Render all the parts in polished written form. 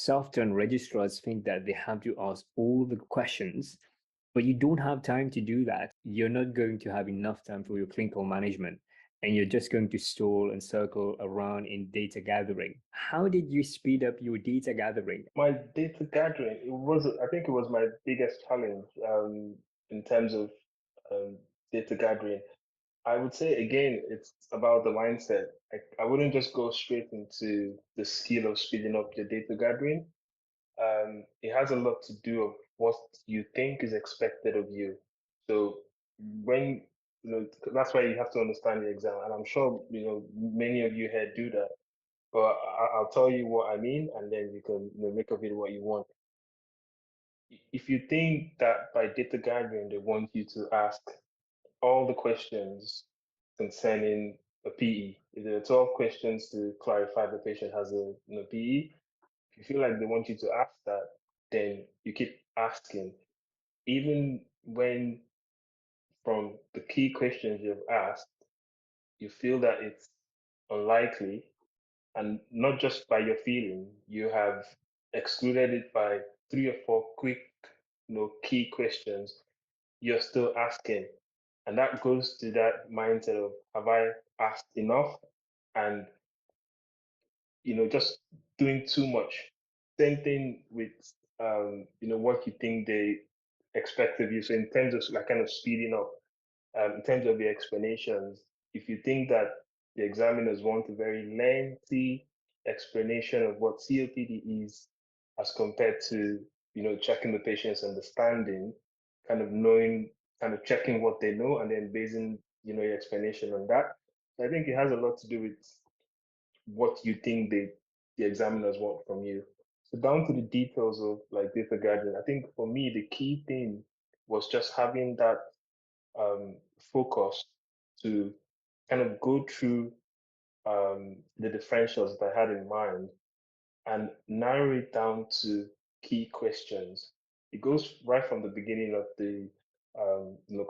So often registrars think that they have to ask all the questions, but you don't have time to do that. You're not going to have enough time for your clinical management, and you're just going to stall and circle around in data gathering. How did you speed up your data gathering? My data gathering, I think it was my biggest challenge in terms of um, data gathering. I would say again, it's about the mindset. I wouldn't just go straight into the skill of speeding up your data gathering. It has a lot to do of what you think is expected of you. So when that's why you have to understand the exam, and I'm sure many of you here do that. But I'll tell you what I mean, and then you can make of it what you want. If you think that by data gathering they want you to ask all the questions concerning a PE, if there are 12 questions to clarify the patient has a PE, if you feel like they want you to ask that, then you keep asking, even when from the key questions you've asked, you feel that it's unlikely, and not just by your feeling, you have excluded it by three or four quick, key questions, you're still asking. And that goes to that mindset of, have I asked enough? And, just doing too much. Same thing with, what you think they expect of you. So in terms of like kind of speeding up, in terms of the explanations, if you think that the examiners want a very lengthy explanation of what COPD is as compared to, checking the patient's understanding, kind of knowing, kind of checking what they know and then basing, your explanation on that. So I think it has a lot to do with what you think the examiners want from you. So down to the details of like data gathering, I think for me the key thing was just having that focus to kind of go through the differentials that I had in mind and narrow it down to key questions. It goes right from the beginning of the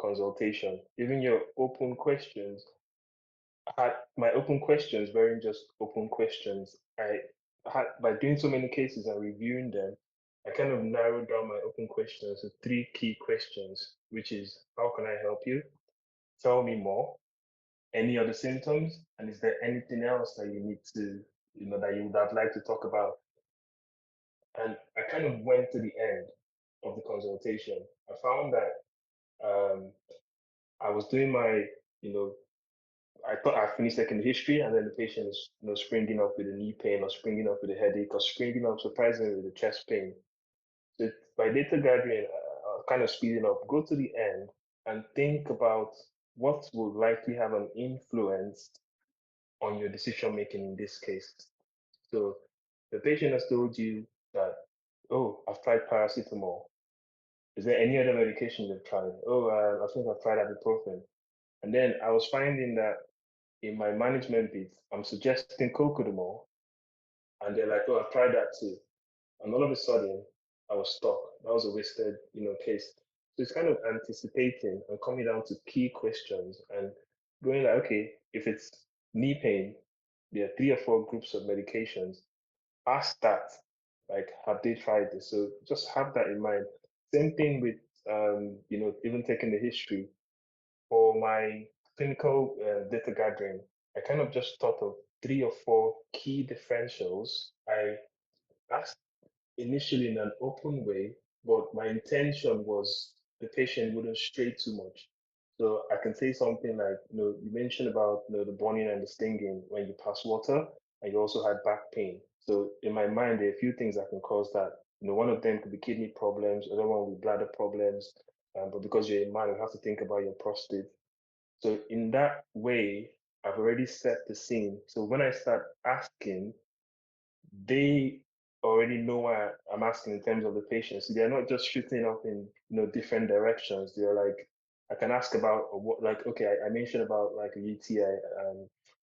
consultation. Even your open questions, my open questions weren't just open questions. I had, by doing so many cases and reviewing them, I kind of narrowed down my open questions to three key questions, which is, how can I help you? Tell me more. Any other symptoms? And is there anything else that you need to, that you would have liked to talk about? And I kind of went to the end of the consultation. I found that I was doing my, you know, I thought I finished taking the history, and then the patient is, springing up with a knee pain, or springing up with a headache, or springing up surprisingly with a chest pain. So by data gathering, kind of speeding up, go to the end and think about what would likely have an influence on your decision making in this case. So the patient has told you that, oh, I've tried paracetamol. Is there any other medication you've tried? Oh, I think I've tried ibuprofen. And then I was finding that in my management bit, I'm suggesting cocodamol, and they're like, "Oh, I've tried that too." And all of a sudden, I was stuck. That was a wasted, case. So it's kind of anticipating and coming down to key questions and going like, okay, if it's knee pain, there are three or four groups of medications. Ask that, like, have they tried this? So just have that in mind. Same thing with, even taking the history. For my clinical data gathering, I kind of just thought of three or four key differentials. I asked initially in an open way, but my intention was the patient wouldn't stray too much. So I can say something like, you mentioned about the burning and the stinging when you pass water, and you also had back pain. So in my mind, there are a few things that can cause that. One of them could be kidney problems, other one will be bladder problems. But because you're a man, you have to think about your prostate. So in that way, I've already set the scene. So when I start asking, they already know why I'm asking in terms of the patients. They're not just shooting up in different directions. They're like, I can ask about what, like, okay, I mentioned about like a UTI.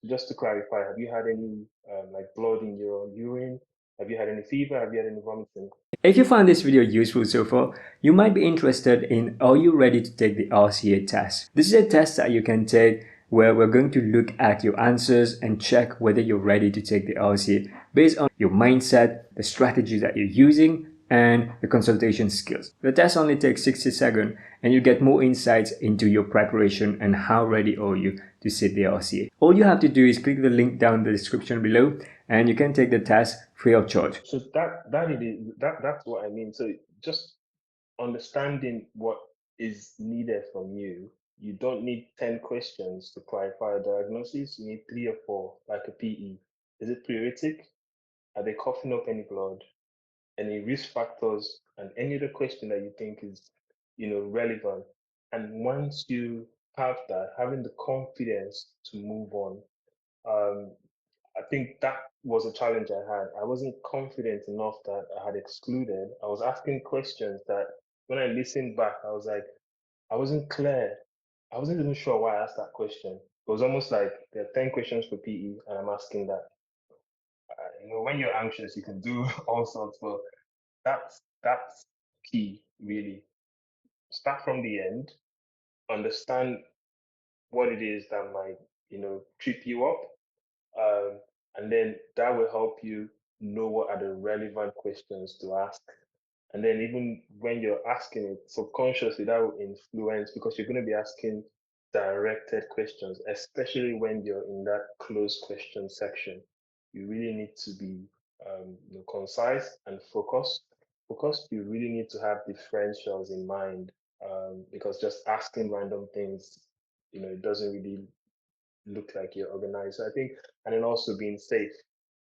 Just to clarify, have you had any like blood in your urine? Have you had any fever? Have you had any vomiting? If you found this video useful so far, you might be interested in, are you ready to take the RCA test? This is a test that you can take where we're going to look at your answers and check whether you're ready to take the LCA based on your mindset, the strategies that you're using, and the consultation skills. The test only takes 60 seconds and you get more insights into your preparation and how ready are you to sit the LCA. All you have to do is click the link down in the description below and you can take the test free of charge. So that's what I mean. So just understanding what is needed from you. You don't need 10 questions to clarify a diagnosis. You need 3 or 4, like a PE. Is it pleuritic? Are they coughing up any blood? Any risk factors? And any other question that you think is, relevant. And once you have that, having the confidence to move on. I think that was a challenge I had. I wasn't confident enough that I had excluded. I was asking questions that when I listened back, I was like, I wasn't clear. I wasn't even sure why I asked that question. It was almost like there are 10 questions for PE and I'm asking that. When you're anxious, you can do all sorts, but that's key, really. Start from the end, understand what it is that might, trip you up. And then that will help you know what are the relevant questions to ask. And then even when you're asking it subconsciously, that will influence because you're going to be asking directed questions, especially when you're in that closed question section. You really need to be concise and focused. You really need to have differentials in mind because just asking random things, it doesn't really look like you're organized. So I think, and then also being safe.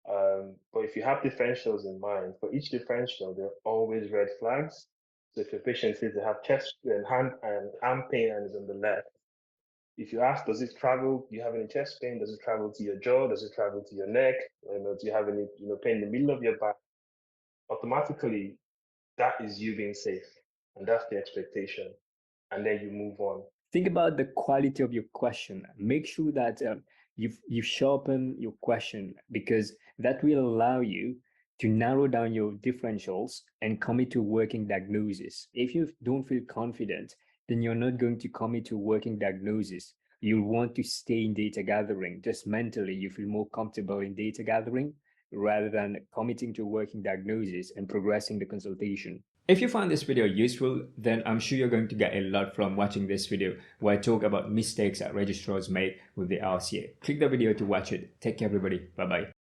But if you have differentials in mind, for each differential, there are always red flags. So if your patient says they have chest and hand and arm pain and is on the left, if you ask, does it travel? Do you have any chest pain? Does it travel to your jaw? Does it travel to your neck? Do you have any pain in the middle of your back? Automatically, that is you being safe, and that's the expectation. And then you move on. Think about the quality of your question. Make sure that you sharpen your question because that will allow you to narrow down your differentials and commit to working diagnosis. If you don't feel confident, then you're not going to commit to working diagnosis. You'll want to stay in data gathering. Just mentally, you feel more comfortable in data gathering rather than committing to working diagnosis and progressing the consultation. If you found this video useful, then I'm sure you're going to get a lot from watching this video where I talk about mistakes that registrars make with the RCA. Click the video to watch it. Take care everybody. Bye bye.